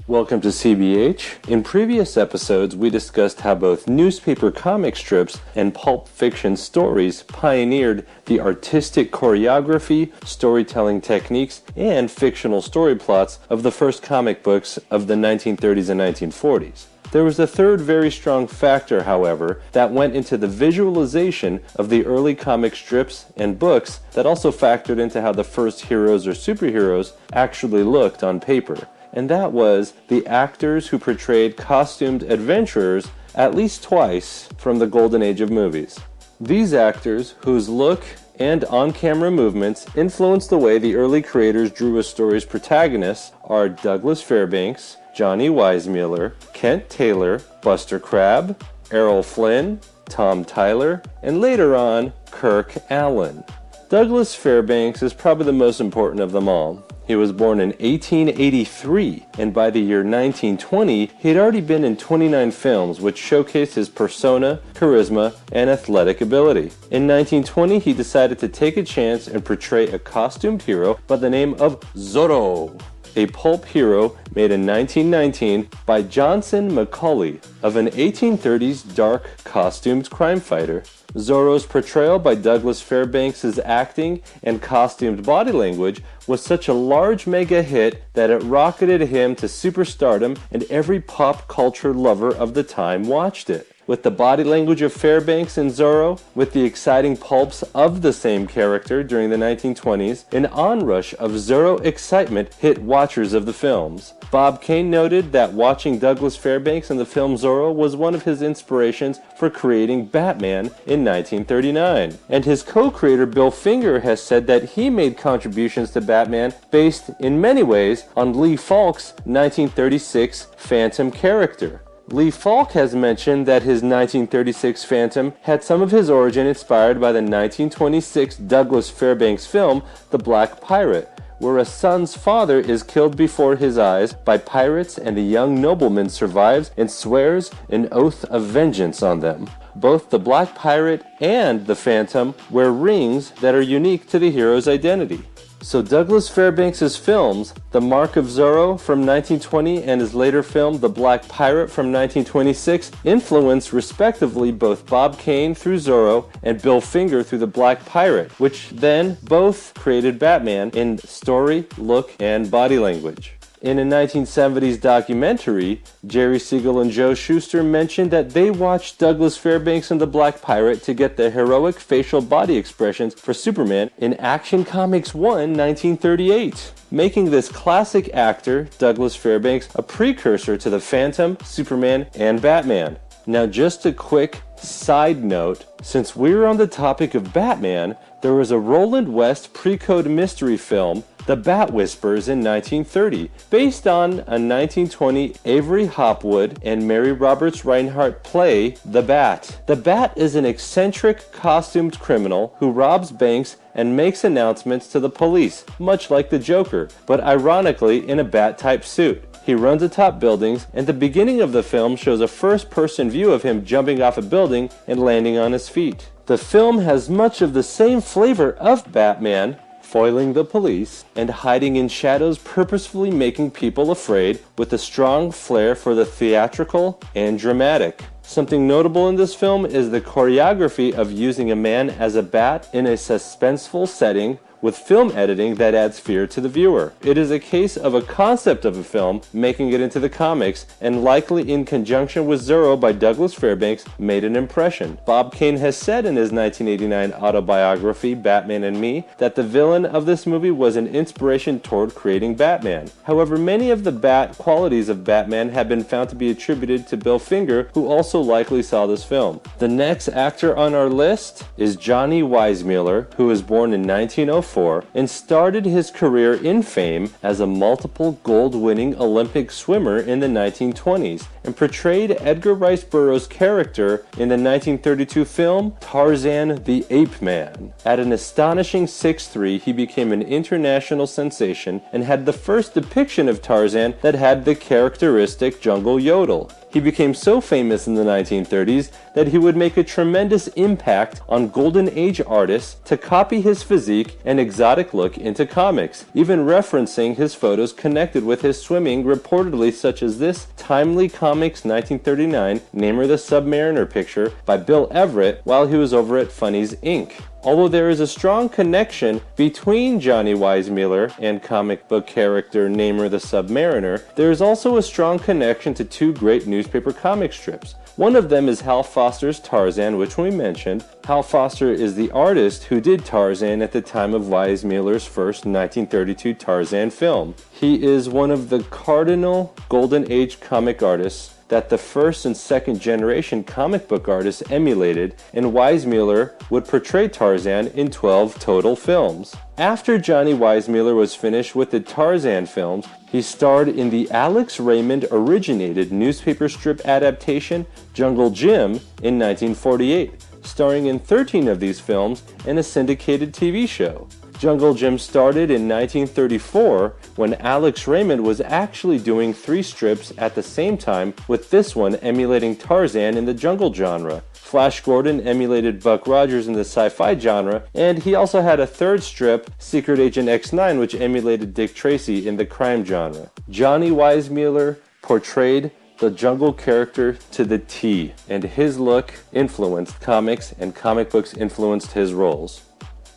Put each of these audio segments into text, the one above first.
Welcome to CBH. In previous episodes, we discussed how both newspaper comic strips and pulp fiction stories pioneered the artistic choreography, storytelling techniques, and fictional story plots of the first comic books of the 1930s and 1940s. There was a third very strong factor, however, that went into the visualization of the early comic strips and books that also factored into how the first heroes or superheroes actually looked on paper. And that was the actors who portrayed costumed adventurers at least twice from the golden age of movies. These actors, whose look and on-camera movements influenced the way the early creators drew a story's protagonists, are Douglas Fairbanks, Johnny Weissmuller, Kent Taylor, Buster Crabbe, Errol Flynn, Tom Tyler, and later on, Kirk Alyn. Douglas Fairbanks is probably the most important of them all. He was born in 1883, and by the year 1920, he had already been in 29 films which showcased his persona, charisma, and athletic ability. In 1920, he decided to take a chance and portray a costumed hero by the name of Zorro, a pulp hero made in 1919 by Johnson Macaulay of an 1830s dark costumed crime fighter. Zorro's portrayal by Douglas Fairbanks' acting and costumed body language was such a large mega hit that it rocketed him to superstardom, and every pop culture lover of the time watched it. With the body language of Fairbanks and Zorro, with the exciting pulps of the same character during the 1920s, an onrush of Zorro excitement hit watchers of the films. Bob Kane noted that watching Douglas Fairbanks in the film Zorro was one of his inspirations for creating Batman in 1939. And his co-creator Bill Finger has said that he made contributions to Batman based in many ways on Lee Falk's 1936 Phantom character. Lee Falk has mentioned that his 1936 Phantom had some of his origin inspired by the 1926 Douglas Fairbanks film The Black Pirate, where a son's father is killed before his eyes by pirates and a young nobleman survives and swears an oath of vengeance on them. Both the Black Pirate and the Phantom wear rings that are unique to the hero's identity. So Douglas Fairbanks' films, The Mark of Zorro from 1920 and his later film The Black Pirate from 1926, influenced respectively both Bob Kane through Zorro and Bill Finger through The Black Pirate, which then both created Batman in story, look, and body language. In a 1970s documentary, Jerry Siegel and Joe Shuster mentioned that they watched Douglas Fairbanks in The Black Pirate to get the heroic facial body expressions for Superman in Action Comics 1, 1938, making this classic actor, Douglas Fairbanks, a precursor to the Phantom, Superman, and Batman. Now just a quick side note, since we're on the topic of Batman, there was a Roland West pre-code mystery film, The Bat Whispers, in 1930, based on a 1920 Avery Hopwood and Mary Roberts Reinhardt play, The Bat. The Bat is an eccentric, costumed criminal who robs banks and makes announcements to the police, much like the Joker, but ironically in a bat-type suit. He runs atop buildings, and the beginning of the film shows a first-person view of him jumping off a building and landing on his feet. The film has much of the same flavor of Batman, foiling the police, and hiding in shadows, purposefully making people afraid, with a strong flair for the theatrical and dramatic. Something notable in this film is the choreography of using a man as a bat in a suspenseful setting with film editing that adds fear to the viewer. It is a case of a concept of a film making it into the comics, and likely in conjunction with Zorro by Douglas Fairbanks made an impression. Bob Kane has said in his 1989 autobiography, Batman and Me, that the villain of this movie was an inspiration toward creating Batman. However, many of the bat qualities of Batman have been found to be attributed to Bill Finger, who also likely saw this film. The next actor on our list is Johnny Weissmuller, who was born in 1904 and started his career in fame as a multiple gold-winning Olympic swimmer in the 1920s, and portrayed Edgar Rice Burroughs' character in the 1932 film Tarzan the Ape Man. At an astonishing 6'3", he became an international sensation and had the first depiction of Tarzan that had the characteristic jungle yodel. He He became so famous in the 1930s that he would make a tremendous impact on Golden Age artists to copy his physique and exotic look into comics, even referencing his photos connected with his swimming, reportedly such as this Timely Comics 1939 Namor the Submariner picture by Bill Everett while he was over at Funnies Inc. Although there is a strong connection between Johnny Weissmuller and comic book character Namor the Submariner, there is also a strong connection to two great newspaper comic strips. One of them is Hal Foster's Tarzan, which we mentioned. Hal Foster is the artist who did Tarzan at the time of Weissmuller's first 1932 Tarzan film. He is one of the cardinal Golden Age comic artists that the first and second generation comic book artists emulated, and Weissmuller would portray Tarzan in 12 total films. After Johnny Weissmuller was finished with the Tarzan films, he starred in the Alex Raymond originated newspaper strip adaptation Jungle Jim in 1948, starring in 13 of these films and a syndicated TV show. Jungle Jim started in 1934 when Alex Raymond was actually doing 3 strips at the same time, with this one emulating Tarzan in the jungle genre. Flash Gordon emulated Buck Rogers in the sci-fi genre, and he also had a third strip, Secret Agent X9, which emulated Dick Tracy in the crime genre. Johnny Weissmuller portrayed the jungle character to the T, and his look influenced comics, and comic books influenced his roles.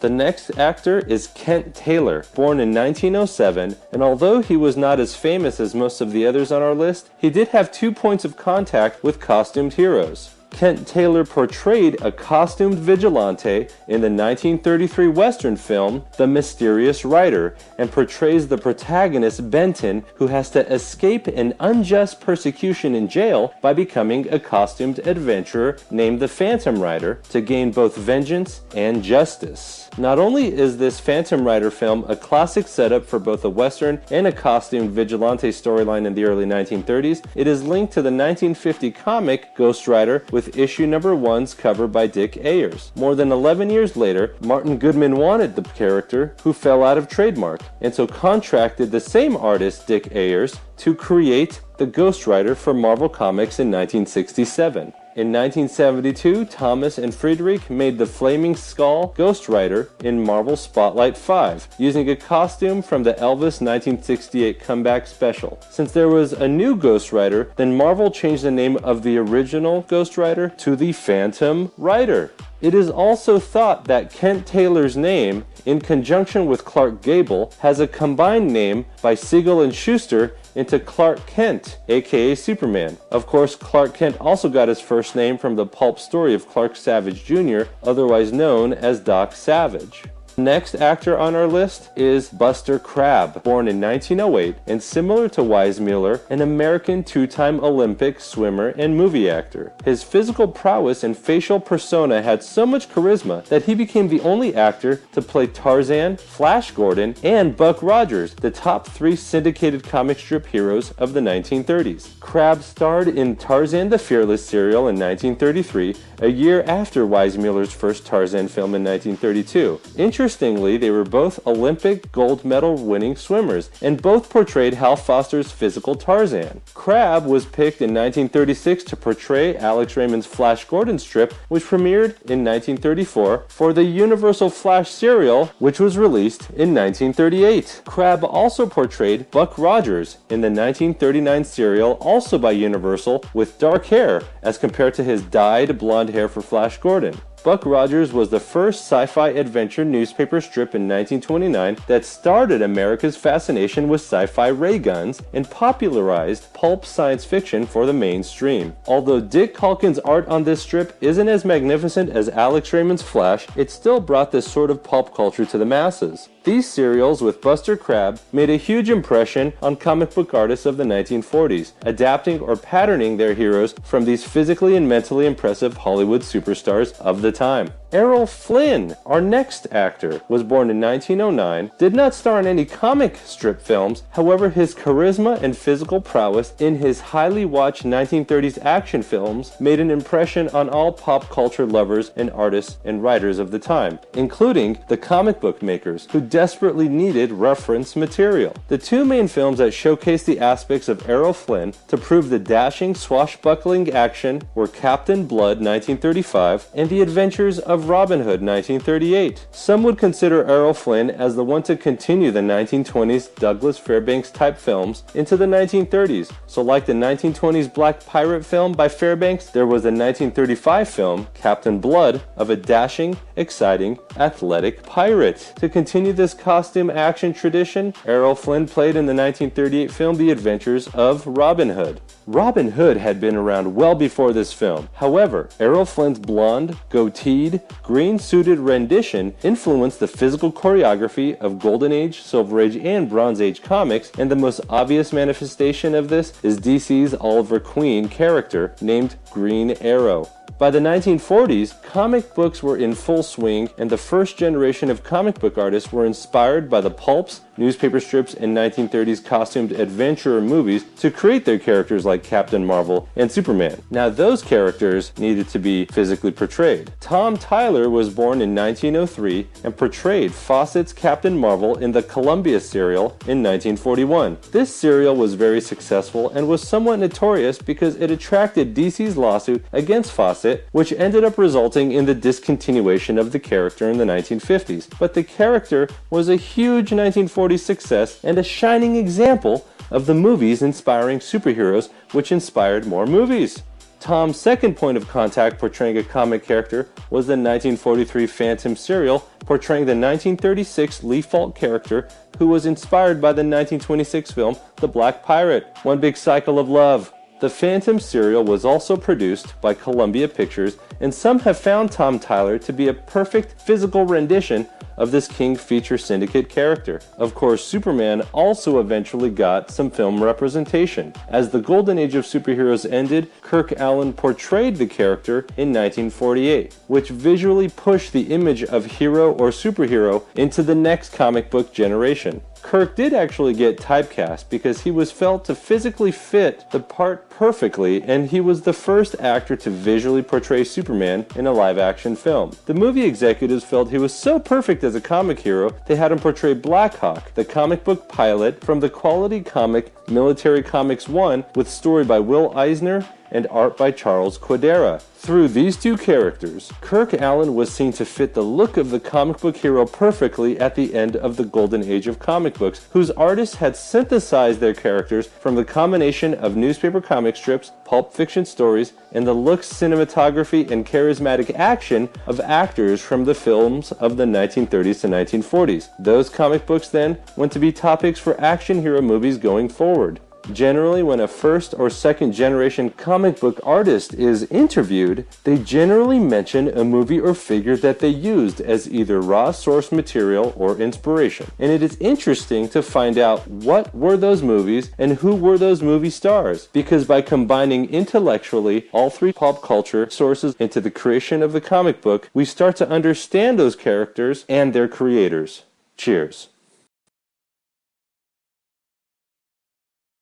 The next actor is Kent Taylor, born in 1907, and although he was not as famous as most of the others on our list, he did have 2 points of contact with costumed heroes. Kent Taylor portrayed a costumed vigilante in the 1933 Western film The Mysterious Rider, and portrays the protagonist Benton, who has to escape an unjust persecution in jail by becoming a costumed adventurer named the Phantom Rider to gain both vengeance and justice. Not only is this Phantom Rider film a classic setup for both a Western and a costumed vigilante storyline in the early 1930s, it is linked to the 1950 comic Ghost Rider with issue number 1's cover by Dick Ayers. More than 11 years later, Martin Goodman wanted the character, who fell out of trademark, and so contracted the same artist, Dick Ayers, to create the Ghost Rider for Marvel Comics in 1967. In 1972, Thomas and Friedrich made the Flaming Skull Ghost Rider in Marvel Spotlight 5, using a costume from the Elvis 1968 comeback special. Since there was a new Ghost Rider, then Marvel changed the name of the original Ghost Rider to the Phantom Rider. It is also thought that Kent Taylor's name, in conjunction with Clark Gable, has a combined name by Siegel and Schuster into Clark Kent, aka Superman. Of course, Clark Kent also got his first name from the pulp story of Clark Savage Jr., otherwise known as Doc Savage. Next actor on our list is Buster Crabbe, born in 1908, and similar to Weissmuller, an American 2-time Olympic swimmer and movie actor. His physical prowess and facial persona had so much charisma that he became the only actor to play Tarzan, Flash Gordon, and Buck Rogers, the top 3 syndicated comic strip heroes of the 1930s. Crabbe starred in Tarzan the Fearless serial in 1933, a year after Weissmuller's first Tarzan film in 1932. Interestingly, they were both Olympic gold medal winning swimmers, and both portrayed Hal Foster's physical Tarzan. Crabbe was picked in 1936 to portray Alex Raymond's Flash Gordon strip, which premiered in 1934, for the Universal Flash serial, which was released in 1938. Crabbe also portrayed Buck Rogers in the 1939 serial, also by Universal, with dark hair as compared to his dyed blonde hair for Flash Gordon. Buck Rogers was the first sci-fi adventure newspaper strip in 1929 that started America's fascination with sci-fi ray guns and popularized pulp science fiction for the mainstream. Although Dick Calkin's art on this strip isn't as magnificent as Alex Raymond's Flash, it still brought this sort of pulp culture to the masses. These serials with Buster Crabbe made a huge impression on comic book artists of the 1940s, adapting or patterning their heroes from these physically and mentally impressive Hollywood superstars of the time. Errol Flynn, our next actor, was born in 1909, did not star in any comic strip films, however his charisma and physical prowess in his highly watched 1930s action films made an impression on all pop culture lovers and artists and writers of the time, including the comic book makers who desperately needed reference material. The two main films that showcased the aspects of Errol Flynn to prove the dashing, swashbuckling action were Captain Blood 1935 and The Adventures of Robin Hood 1938. Some would consider Errol Flynn as the one to continue the 1920s Douglas Fairbanks type films into the 1930s. So like the 1920s Black Pirate film by Fairbanks, there was the 1935 film Captain Blood of a dashing, exciting, athletic pirate. To continue this costume action tradition, Errol Flynn played in the 1938 film The Adventures of Robin Hood. Robin Hood had been around well before this film. However, Errol Flynn's blonde, goateed, green-suited rendition influenced the physical choreography of Golden Age, Silver Age, and Bronze Age comics, and the most obvious manifestation of this is DC's Oliver Queen character named Green Arrow. By the 1940s, comic books were in full swing, and the first generation of comic book artists were inspired by the pulps, newspaper strips, and 1930s costumed adventurer movies to create their characters like Captain Marvel and Superman. Now those characters needed to be physically portrayed. Tom Tyler was born in 1903 and portrayed Fawcett's Captain Marvel in the Columbia serial in 1941. This serial was very successful and was somewhat notorious because it attracted DC's lawsuit against Fawcett, which ended up resulting in the discontinuation of the character in the 1950s. But the character was a huge 1940s success and a shining example of the movies inspiring superheroes, which inspired more movies. Tom's second point of contact portraying a comic character was the 1943 Phantom serial portraying the 1936 Lee Falk character who was inspired by the 1926 film The Black Pirate, One Big Cycle of Love. The Phantom serial was also produced by Columbia Pictures, and some have found Tom Tyler to be a perfect physical rendition of this King Feature Syndicate character. Of course, Superman also eventually got some film representation. As the golden age of superheroes ended, Kirk Alyn portrayed the character in 1948, which visually pushed the image of hero or superhero into the next comic book generation. Kirk did actually get typecast because he was felt to physically fit the part perfectly, and he was the first actor to visually portray Superman in a live-action film. The movie executives felt he was so perfect as a comic hero, they had him portray Blackhawk, the comic book pilot from the quality comic Military Comics 1 with story by Will Eisner and art by Charles Quadera. Through these two characters, Kirk Alyn was seen to fit the look of the comic book hero perfectly at the end of the golden age of comic books, whose artists had synthesized their characters from the combination of newspaper comic strips, pulp fiction stories, and the looks, cinematography, and charismatic action of actors from the films of the 1930s to 1940s. Those comic books then went to be topics for action hero movies going forward. Generally, when a first or second generation comic book artist is interviewed, they generally mention a movie or figure that they used as either raw source material or inspiration. And it is interesting to find out what were those movies and who were those movie stars, because by combining intellectually all three pop culture sources into the creation of the comic book, we start to understand those characters and their creators. Cheers.